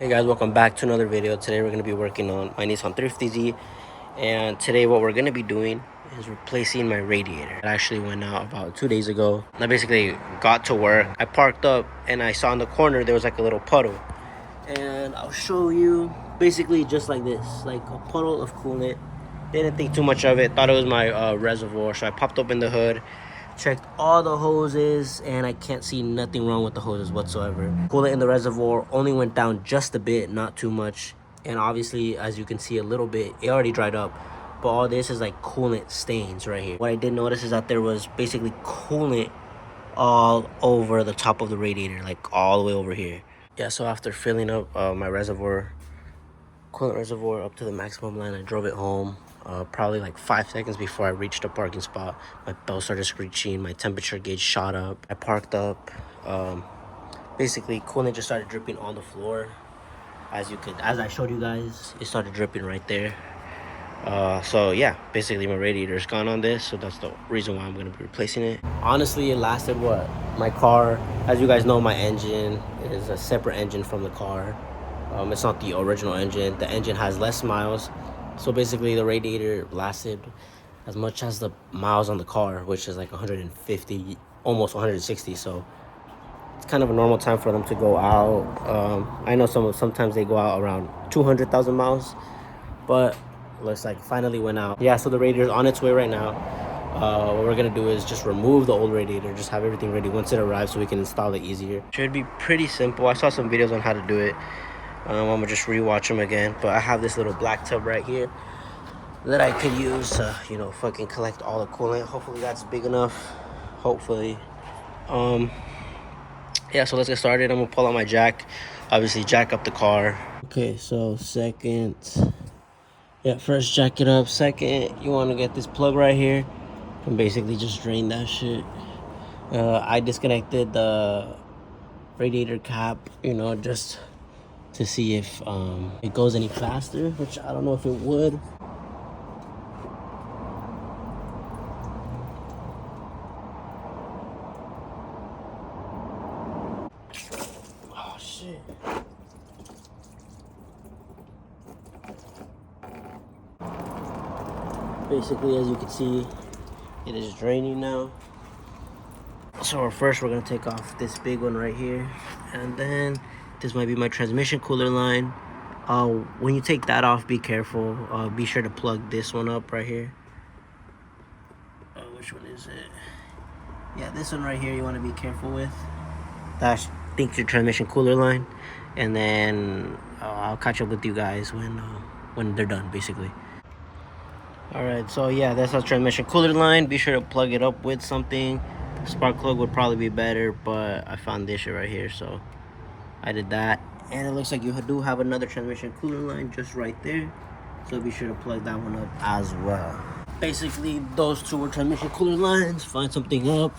Hey guys, welcome back to another video. Today we're going to be working on my Nissan 350Z, and today what we're going to be doing is replacing my radiator. It actually went out about 2 days ago. I basically got to work, I parked up, and I saw in the corner there was like a little puddle, and I'll show you. Basically just like this, like a puddle of coolant. Didn't think too much of it, thought it was my reservoir, so I popped open the hood, checked all the hoses, and I can't see nothing wrong with the hoses whatsoever. Coolant in the reservoir only went down just a bit, not too much, and obviously as you can see a little bit, it already dried up, but all this is like coolant stains right here. What I did notice is that there was basically coolant all over the top of the radiator, like all the way over here. Yeah, so after filling up my reservoir, coolant reservoir up to the maximum line, I drove it home. Probably like 5 seconds before I reached a parking spot, my bell started screeching, my temperature gauge shot up. I parked up. Basically coolant just started dripping on the floor. As I showed you guys, it started dripping right there. So yeah, basically my radiator's gone on this, so that's the reason why I'm gonna be replacing it. Honestly, it lasted what? My car, as you guys know, my engine is a separate engine from the car. It's not the original engine. The engine has less miles, so basically the radiator lasted as much as the miles on the car, which is like 150, almost 160. So it's kind of a normal time for them to go out. I know sometimes they go out around 200,000 miles, but looks like finally went out. Yeah, so the radiator's on its way right now. What we're gonna do is just remove the old radiator, just have everything ready once it arrives so we can install it easier. Should be pretty simple. I saw some videos on how to do it. I'm gonna just rewatch them again, but I have this little black tub right here that I could use to, fucking collect all the coolant. Hopefully that's big enough. Hopefully. Yeah, so let's get started. I'm gonna pull out my jack, obviously jack up the car. Okay, so first jack it up. Second, you want to get this plug right here and basically just drain that shit. I disconnected the radiator cap, just to see if it goes any faster, which I don't know if it would. Oh shit. Basically, as you can see, it is draining now. So first we're gonna take off this big one right here, and then this might be my transmission cooler line. When you take that off, be careful. Be sure to plug this one up right here. Which one is it? Yeah, this one right here you want to be careful with. That thinks your transmission cooler line, and then I'll catch up with you guys when they're done, basically. All right, so yeah, that's our transmission cooler line. Be sure to plug it up with something. Spark plug would probably be better, but I found this shit right here, so I did that. And it looks like you do have another transmission cooler line just right there, so be sure to plug that one up as well. Basically, those two are transmission cooler lines. Find something up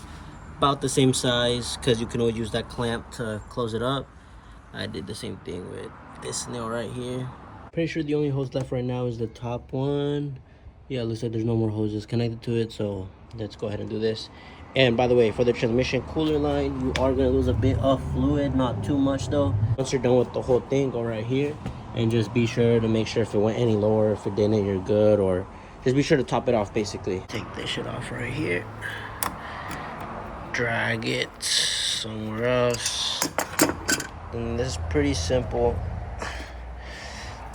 about the same size, because you can always use that clamp to close it up. I did the same thing with this nail right here. Pretty sure the only hose left right now is the top one. Yeah, it looks like there's no more hoses connected to it, so let's go ahead and do this. And by the way, for the transmission cooler line, you are going to lose a bit of fluid, not too much though. Once you're done with the whole thing, go right here and just be sure to make sure if it went any lower, if it didn't, you're good, or just be sure to top it off basically. Take this shit off right here. Drag it somewhere else. And this is pretty simple.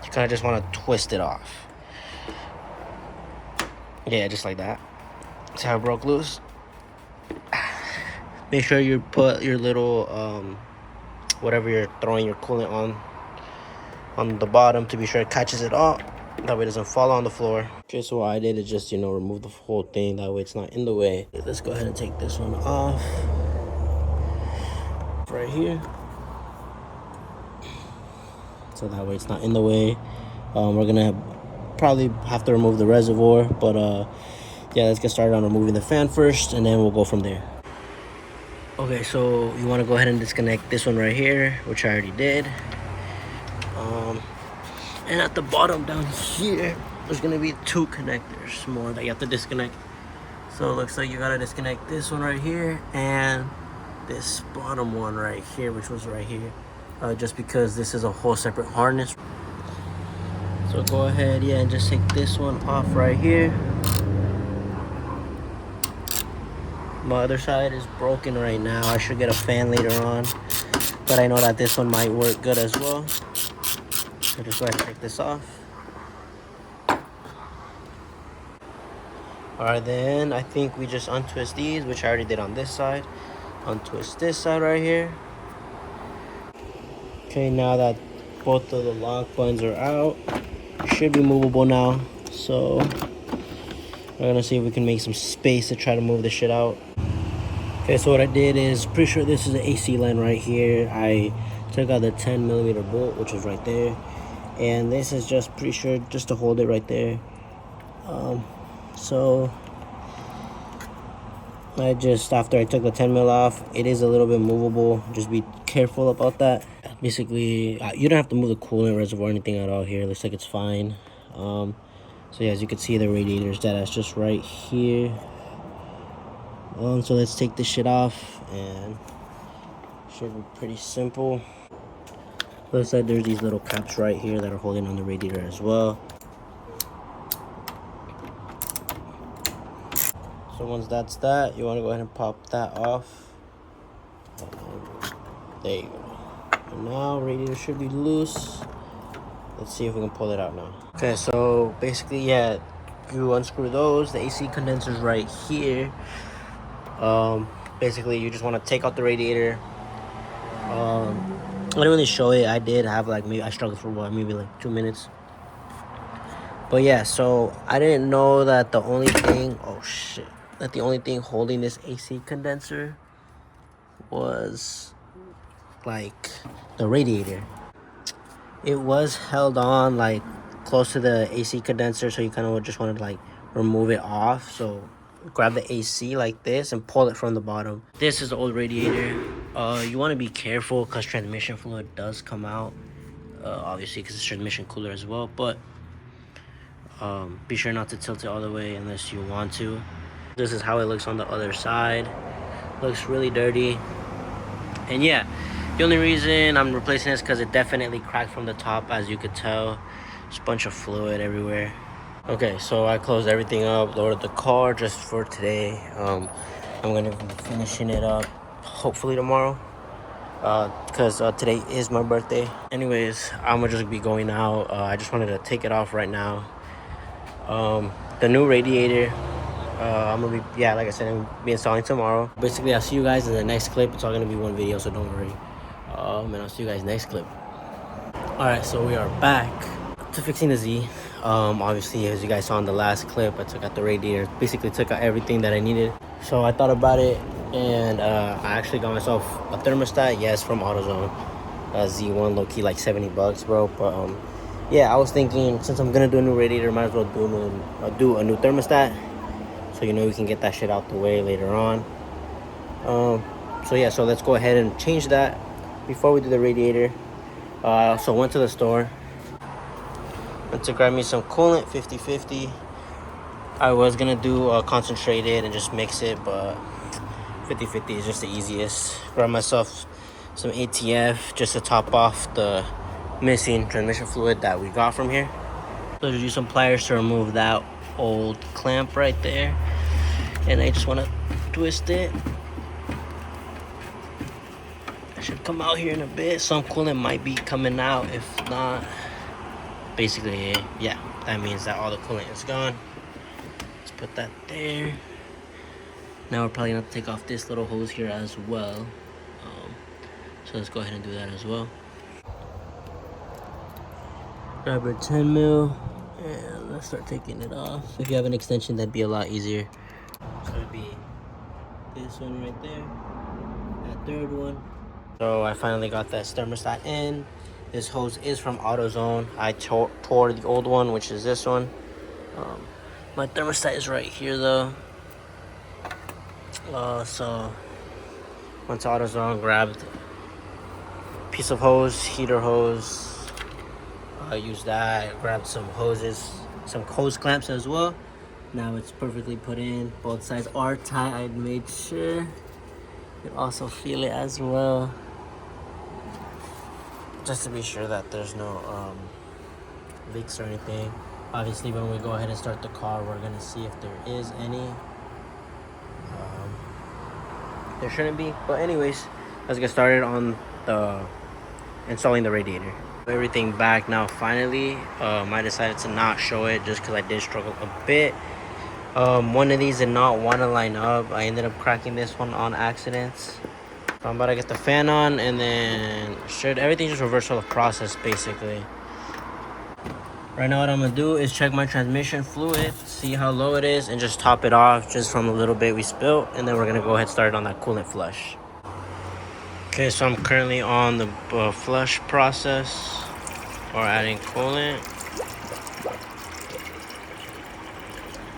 You kind of just want to twist it off. Yeah, just like that. See how it broke loose? Make sure you put your little whatever you're throwing your coolant on the bottom to be sure it catches it all. That way it doesn't fall on the floor. Okay, so what I did is just remove the whole thing, that way it's not in the way. Let's go ahead and take this one off right here, so that way it's not in the way. We're gonna probably have to remove the reservoir, but yeah, let's get started on removing the fan first, and then we'll go from there. Okay, so you want to go ahead and disconnect this one right here, which I already did. And at the bottom down here, there's gonna be 2 connectors more that you have to disconnect. So it looks like you gotta disconnect this one right here and this bottom one right here, which was right here. just because this is a whole separate harness. So go ahead, yeah, and just take this one off right here. My other side is broken right now. I should get a fan later on, but I know that this one might work good as well. So just go ahead and take this off. Alright, then I think we just untwist these, which I already did on this side. Untwist this side right here. Okay, now that both of the lock buttons are out, it should be movable now. So we're gonna see if we can make some space to try to move this shit out. Okay, so what I did is, pretty sure this is an AC line right here. I took out the 10mm bolt, which is right there, and this is just pretty sure just to hold it right there. So I just, after I took the 10mm off, it is a little bit movable. Just be careful about that. Basically, you don't have to move the coolant reservoir or anything at all here. It looks like it's fine. So yeah, as you can see, the radiator's dead. That's just right here. So let's take this shit off, and should be pretty simple. Looks like there's these little caps right here that are holding on the radiator as well. So once that's that, you want to go ahead and pop that off. There you go. And now radiator should be loose. Let's see if we can pull it out now. Okay, so basically, yeah, you unscrew those. The AC condenser's right here. Basically, you just want to take out the radiator. I didn't really show it. I did have like, maybe I struggled for what, maybe like 2 minutes. But yeah, so I didn't know that the only thing, that the only thing holding this AC condenser was like the radiator. It was held on like close to the AC condenser, so you kind of just want to like remove it off. So grab the AC like this and pull it from the bottom. This is the old radiator. You want to be careful because transmission fluid does come out, obviously because it's transmission cooler as well, but be sure not to tilt it all the way unless you want to. This is how it looks on the other side. Looks really dirty. And yeah, the only reason I'm replacing this because it definitely cracked from the top, as you could tell. Just a bunch of fluid everywhere. Okay, so I closed everything up, loaded the car just for today. I'm gonna be finishing it up hopefully tomorrow, because today is my birthday. Anyways, I'm gonna just be going out. I just wanted to take it off right now. The new radiator, I'm gonna be, yeah, like I said, I'm gonna be installing tomorrow. Basically, I'll see you guys in the next clip. It's all gonna be one video, so don't worry. And I'll see you guys next clip. All right, so we are back to fixing the Z. Obviously, as you guys saw in the last clip, I took out the radiator, basically took out everything that I needed. So I thought about it, and I actually got myself a thermostat. Yes, from AutoZone, Z1, low-key like 70 bucks, bro. But yeah, I was thinking, since I'm gonna do a new radiator, might as well do a new thermostat, so you know we can get that shit out the way later on. So yeah, so let's go ahead and change that before we do the radiator. I also went to the store and to grab me some coolant, 50/50. I was gonna do a concentrated and just mix it, but 50/50 is just the easiest. Grab myself some ATF just to top off the missing transmission fluid that we got from here. So just use some pliers to remove that old clamp right there, and I just want to twist it. I should come out here in a bit. Some coolant might be coming out. If not, basically, yeah, that means that all the coolant is gone. Let's put that there. Now we're probably gonna take off this little hose here as well. So let's go ahead and do that as well. Grab our 10mm and let's start taking it off. If you have an extension, that'd be a lot easier. So it'd be this one right there, that third one. So I finally got that thermostat in. This hose is from AutoZone. I tore the old one, which is this one. My thermostat is right here though. So went to AutoZone, grabbed a piece of hose, heater hose. I used that, grabbed some hoses, some hose clamps as well. Now it's perfectly put in. Both sides are tight. I made sure. You can also feel it as well. just to be sure that there's no leaks or anything. Obviously, when we go ahead and start the car, we're gonna see if there is any. There shouldn't be, but anyways, let's get started on the installing the radiator. Everything back now finally. I decided to not show it just because I did struggle a bit. One of these did not want to line up. I ended up cracking this one on accidents. So I'm about to get the fan on, and then everything just reversal of process basically. Right now what I'm gonna do is check my transmission fluid, see how low it is, and just top it off just from a little bit we spilled, and then we're gonna go ahead and start on that coolant flush. Okay, so I'm currently on the flush process, or adding coolant.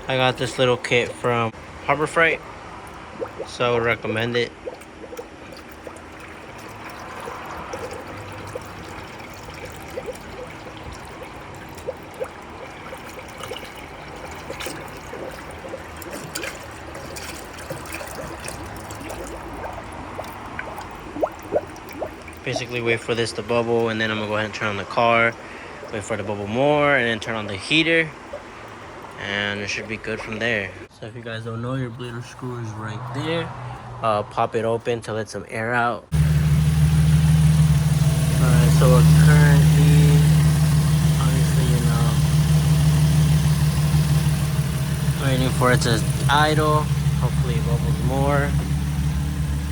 I got this little kit from Harbor Freight, so I would recommend it. Basically wait for this to bubble, and then I'm gonna go ahead and turn on the car, wait for it to bubble more, and then turn on the heater, and it should be good from there. So if you guys don't know, your bleeder screw is right there. Pop it open to let some air out. Alright, so we're currently, obviously, waiting for it to idle. Hopefully it bubbles more.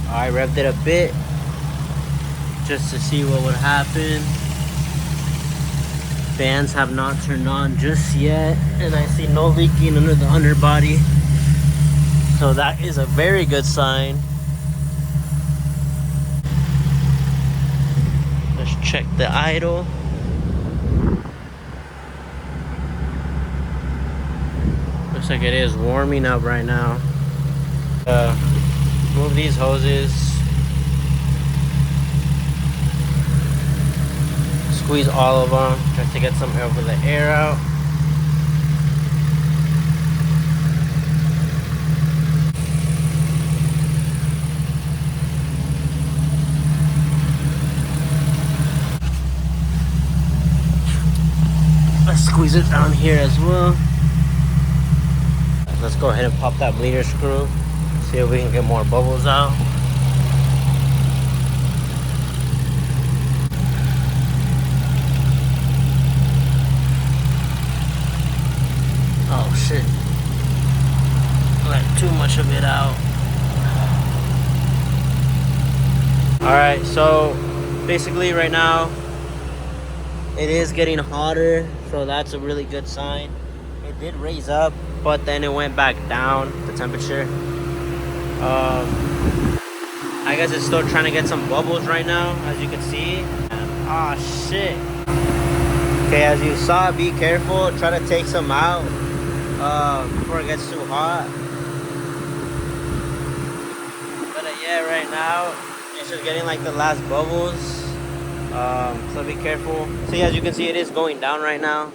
I revved it a bit just to see what would happen. Fans have not turned on just yet, and I see no leaking under the underbody, so that is a very good sign. Let's check the idle. Looks like it is warming up right now. Move these hoses. Squeeze all of them just to get some of the air out. Let's squeeze it down here as well. Let's go ahead and pop that bleeder screw. See if we can get more bubbles out. Oh shit. Let too much of it out. Alright, so basically right now it is getting hotter, so that's a really good sign. It did raise up, but then it went back down, the temperature. I guess it's still trying to get some bubbles right now, as you can see. Ah, shit. Okay, as you saw, be careful. Try to take some out before it gets too hot. But yeah, right now it's just getting like the last bubbles. So be careful. See, as you can see, it is going down right now.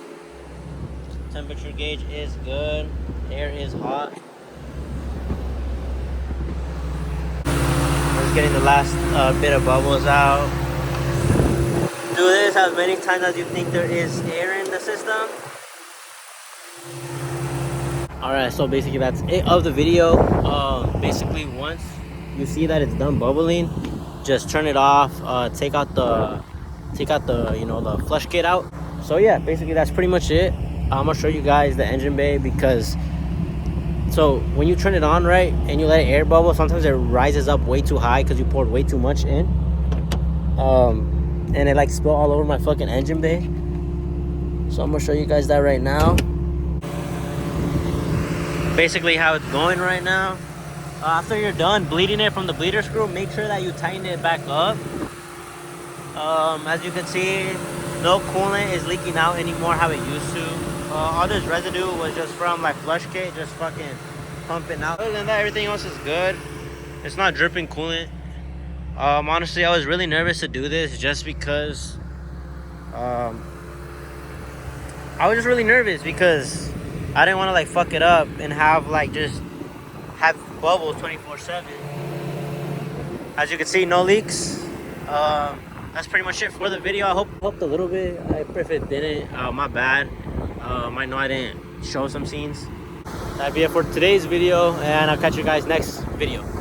Temperature gauge is good. Air is hot. Just getting the last bit of bubbles out. Do this as many times as you think there is air in the system. Alright, so basically that's it of the video. Basically once you see that it's done bubbling, just turn it off. Take out the the flush kit out. So yeah, basically that's pretty much it. I'm gonna show you guys the engine bay, because so when you turn it on, right, and you let it air bubble, sometimes it rises up way too high because you poured way too much in. And it like spilled all over my fucking engine bay. So I'm gonna show you guys that right now. Basically how it's going right now. After you're done bleeding it from the bleeder screw, make sure that you tighten it back up. As you can see, no coolant is leaking out anymore how it used to. All this residue was just from my flush kit, just fucking pumping out. Other than that, everything else is good. It's not dripping coolant. Honestly, I was really nervous to do this just because I was just really nervous because I didn't want to like fuck it up and have like just have bubbles 24/7. As you can see, no leaks. that's pretty much it for the video. I hope it helped a little bit. If it didn't, my bad. I know I didn't show some scenes. That'd be it for today's video, and I'll catch you guys next video.